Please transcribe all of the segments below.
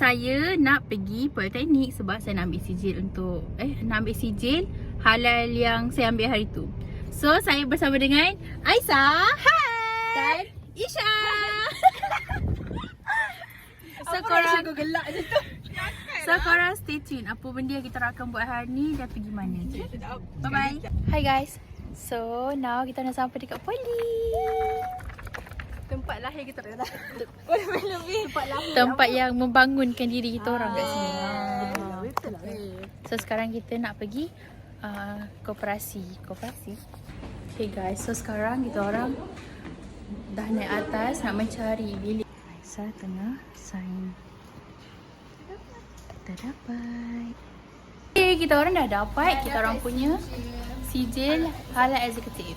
saya nak pergi Politeknik sebab saya nak ambil sijil untuk nak ambil sijil halal yang saya ambil hari tu. So saya bersama dengan Aisyah, hai, dan Isha. So korang gelak je tu. So korang stay tune apa benda yang kita akan buat hari ni dan pergi mana. Bye bye. Hi guys. So now kita dah sampai dekat Poli. Tempat lahir kita dah. Tempat yang membangunkan diri kita orang kat sini. Betul lah. So sekarang kita nak pergi koperasi. Okay guys, so sekarang kita orang dah naik atas nak mencari bilik. Aisyah tengah sign. Kita dapat. Okay, kita orang dah dapat kita orang punya sijil halal eksekutif.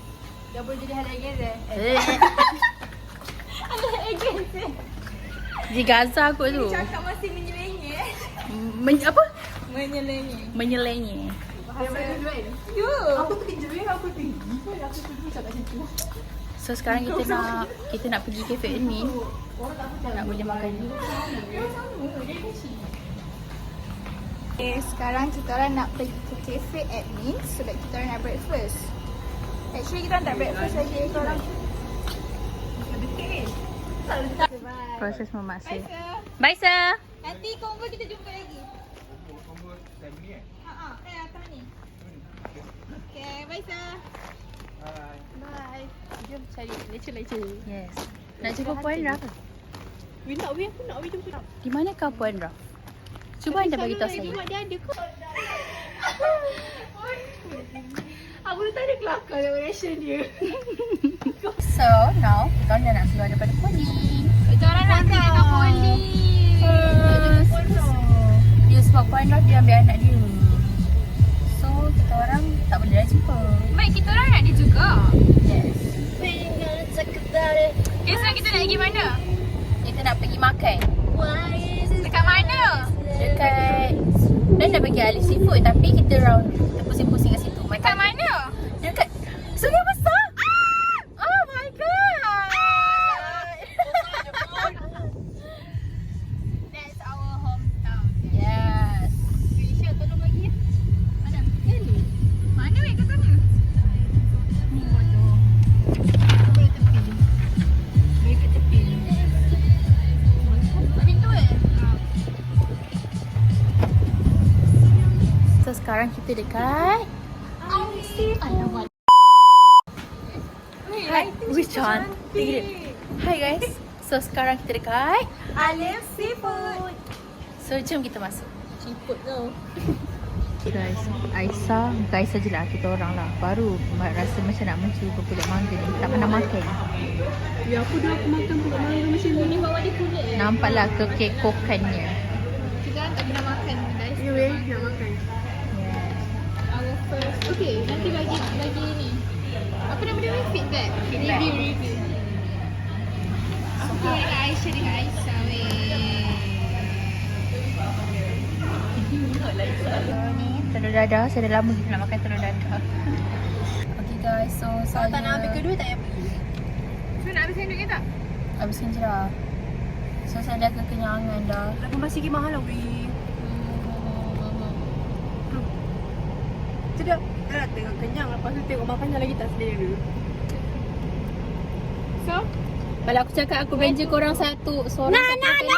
Dah boleh jadi halal again dah. Di Gaza kot tu. Cakap masih menyelenye. Apa? Menyelenye. Menyelenye. Bahasa dulu kan? Ya. Apa kerja dia? Apa tinggi? Aku pergi cakap macam tu. So sekarang kita nak pergi cafe admin. Nak boleh makan ni. Okay, sekarang kita orang nak pergi ke cafe admin sebab kita orang nak breakfast. Actually kita orang tak breakfast lagi, kita orang Proses memasak. Bye sir. Bye sir. Nanti combo kita jumpa lagi. Combo time ni atas ni. Okay, bye sir. Bye. Jom cari leceh-leceh. Yes. Nak jumpa Puan Raf? Aku nak jumpa. Di manakah Puan Raf? Cuba anda bagi tahu saya. Dia ada kot. Aku dah tak ada kelakar dalam reaction dia. So now kita orang dah nak keluar daripada Poli. Kita orang nak pergi dekat Poli. Dia sebab Puan Raf dia ambil anak dia. So kita orang tak boleh dah jumpa. Baik, kita orang nak dia juga. Yes. Okay, sekarang kita nak pergi mana? Kita nak pergi makan. Dekat mana? Dekat dan dah bagi alih seafood tapi kita round, kita pusing-pusing kat situ. Dekat mana? Dekat Sungai Besar. Oh my god. That's our hometown. Yes. Isha, tolong bagi. Mana? Ni. Mana weh kat sana? Ni bodoh. Boleh tepi. Boleh kat tepi. Pintu So sekarang kita dekat Alamak. Hai, which one? Hi guys. So sekarang kita dekat Alif Seafood. So jom kita masuk. Seafood tau. Guys, Aisyah, bukan Aisyah je lah, kita orang lah baru rasa macam nak mencuba kulit mangga ni. Tak pernah makan. Ya, aku makan kulit mangga macam ni. Bawa dia kulit. Nampaklah kekekokannya. Kita tak pernah makan guys. Ya weh, nak makan. Our first. Okay, nanti bagi ni. Apa nama dia? Feedback. Review. Aku dengan Aisyah weh. Ni telur dadah, saya dah lama kita nak makan telur dadah. Okay guys, so saya Tak nak ambil kedua tak payah pergi. So nak habiskan duit ke tak? habiskan je lah. So saya dah kekenyangan dah. Tapi masih lagi mahal lah weh. Sedap. Tak tengok kenyang, lepas tu tengok makanan lagi tak selera. So, Kalau aku cakap aku belanja korang satu seorang satu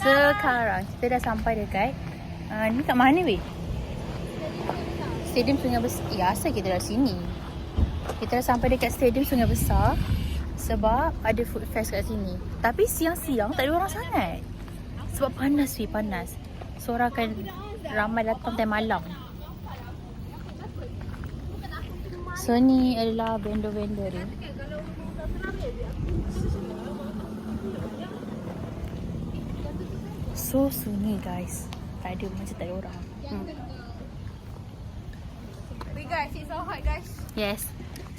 Sekarang kita dah sampai dekat ni kat mana weh? Stadium Sungai Besar. Ya, asal kita dah sini. Kita dah sampai dekat Stadium Sungai Besar sebab ada food fest kat sini. Tapi siang-siang tak ada orang sangat. Sebab panas weh, panas. So orang akan ramai datang time malam. So ni adalah vendor-vendor dia. So sunyi guys. Tak ada, macam tak ada orang. wait guys, it's so hot guys. Yes.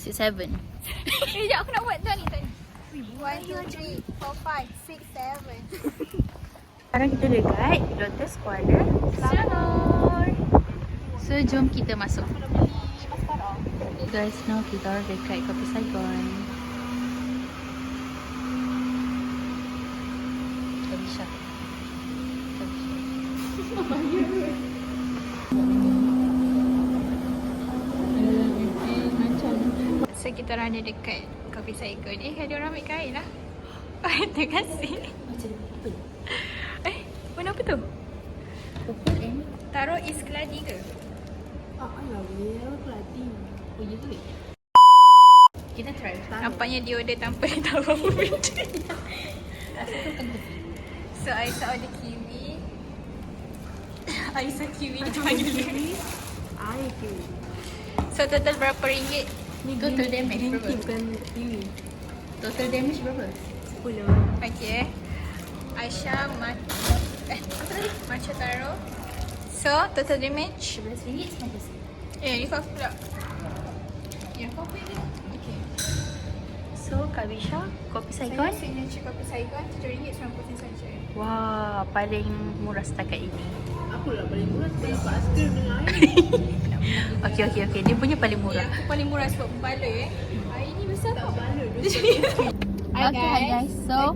6-7. Sekejap aku nak buat tadi. 1, 2, 3, 4, 5, 6, 7. Sekarang kita dekat Lotus Kuala Selangor. So jom kita masuk. Guys, now kita dekat Kopi Saigon. Kabisha. So kita orang ada dekat Kopi Saigon ni. Ada orang ambil kain lah. Terima kasih. Warna apa tu? Purple and Taruh is keladi ke? Alah, aku pelatih. oh, ya ke? Kita try. Nampaknya dia order tanpa dia tahu apa benda. Rasa tu tengah. So Aisyah order kiwi. Aisyah kiwi macam mana kiwi? Air kiwi. So total berapa ringgit? Total damage Green berapa? tea bukan kiwi. Total damage berapa? 10. Okay. Aisyah apa tadi? Matcha taro. So total damage. RM11.90. Ni kau pula. Ya kau pilih. Okay. So Kabisha, Kopi Saigon. Saya signature Kopi Saigon RM7.90 saja. Wah, paling murah setakat ini. Aku lah paling murah sebab dapat askar dengan air. Okey. Dia punya paling Ya, murah. aku paling murah sebab berbaloi Air ni besar Tak tau. baloi. Hi guys. So,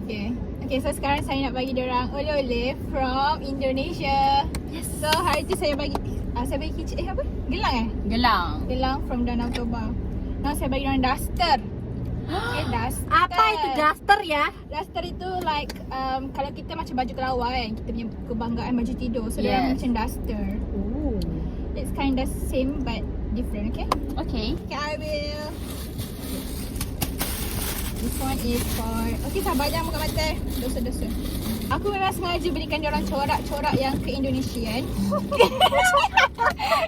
Okay, so sekarang saya nak bagi diorang oleh-oleh from Indonesia. Yes. So hari tu saya bagi kitchen apa? Gelang gelang. Gelang from Danau Toba. Now saya bagi diorang duster. Okay, duster. Apa itu duster ya? Duster itu like kalau kita macam baju kelawar kan, kita punya kebanggaan baju tidur. So Yes. diorang macam duster. Oh. It's kind of same but different, okay? Okay. Okay, I will. This one is for... Okay, sabar jangan buka mata. Dosa-dosa. Aku memang sengaja belikan diorang corak-corak yang ke-Indonesian.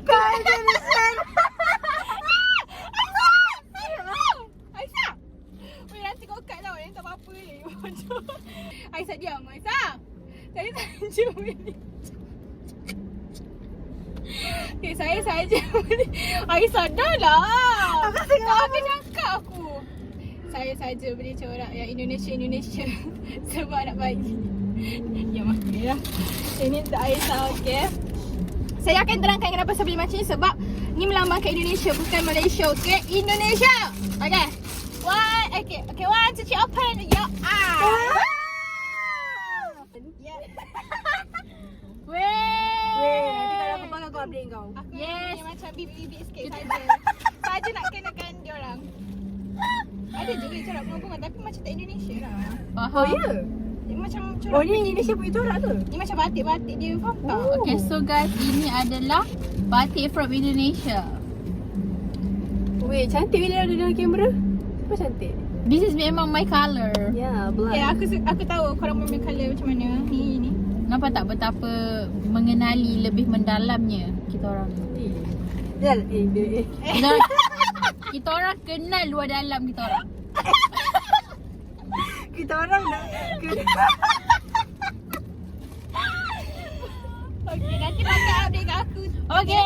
Ke-Indonesian. Aisyah! Weh, nanti kau cut tau. Yang tak apa-apa ni. Aisyah diam, Aisyah. Saya saja beli. Okay, saya saja beli. Aisyah dah lah. Tak cakap aku. Saya saja beli corak yang Indonesia sebab nak bagi. Ya maksudnya lah. Ini untuk Aisyah, okay. Saya akan terangkan kenapa saya beli macam ni sebab ni melambangkan Indonesia bukan Malaysia, okay. Indonesia. Okay. Okay, 1, 2, 3, open. Ya. Ya. Weh, nanti kalau aku pakai kau update kau. Aku Yes. yes. Macam bibit-bibit sikit saja. Saja nak kenakan diorang. Ada juga corak bunga-bunga tapi macam tak Indonesia lah. Oh ya? Dia macam corak. Oh ni Indonesia punya corak ke? Ni macam batik-batik dia, faham tak? Okay, so guys, ini adalah batik from Indonesia. Weh, cantik bila ada dalam kamera. Apa cantik? This is memang my colour. Ya, black. Ya, aku tahu korang punya colour macam mana. Ni. Nampak tak betapa mengenali lebih mendalamnya kita orang. Kita orang kenal luar dalam kita orang. Kita orang dah Okay, nanti pakai update kat aku. Okay.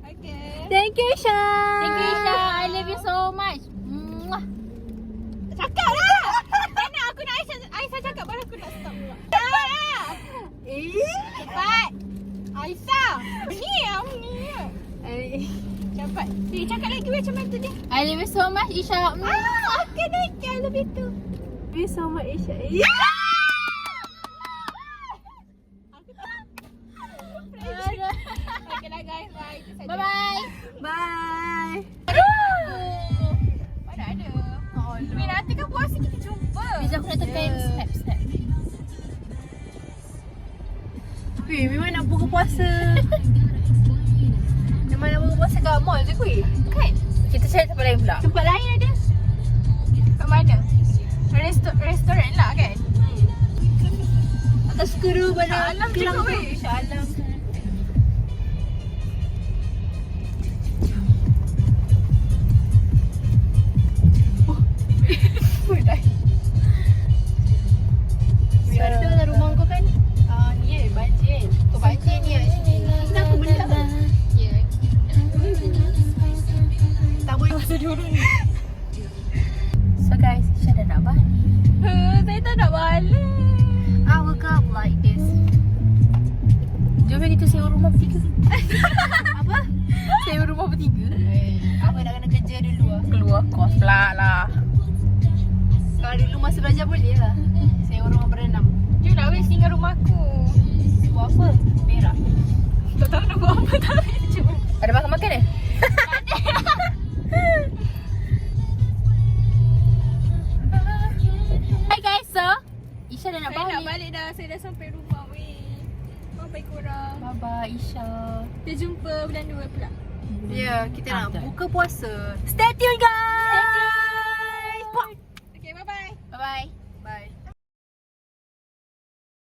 Okay. Thank you, Syah. Thank you Isha. I love you so much. Mwah. Cakap lah. Mana aku nak Aisyah cakap baru aku nak stop pula. Cepat. Aisyah. Ni. Cepat. Dia cakap lagi macam mana tu dia. I love you so much Isha. Okay, thank you. I love you too. Thank you so much, Isha. Okay lah guys, bye. Itu saja. Bye bye. Bye. Mana ada? Weh, nanti kan puasa kita jumpa. Bisa aku nak tekan snap. Weh, memang nak buka puasa. Memang nak buka puasa kat mall je kuih. Kan? Kita cari tempat lain pula. Tempat lain ada. Kat mana? Restoran lah kan? Tak suka tu pada Alam kilang juga tu. weh. Shah Alam. Ada dalam rumah kau kan? Ni banjir. Kau banjir ni kat sini. Kenapa benda tu? Ya. Tak boleh masa dulu ni. So guys, Isha dah nak balik. Saya tak nak balik. Aku up like this. Jom kita sewa rumah bertiga. Apa? Sewa rumah bertiga. Apa nak kena kerja dulu lah. Keluar kos pula lah. Kalau dulu masa belajar boleh lah. Sewa rumah berenam. Jom lah weh tinggal rumah aku. Buat apa? Berak. Tak tahu nak buat apa tapi cuba. Ada makan-makan eh? Hi guys, so Isha dah nak Saya nak balik. balik dah. Saya dah sampai rumah weh. Bye korang. Bye bye Isha. Kita jumpa bulan 2 pula. Ya, kita nak buka puasa. Stay tuned guys.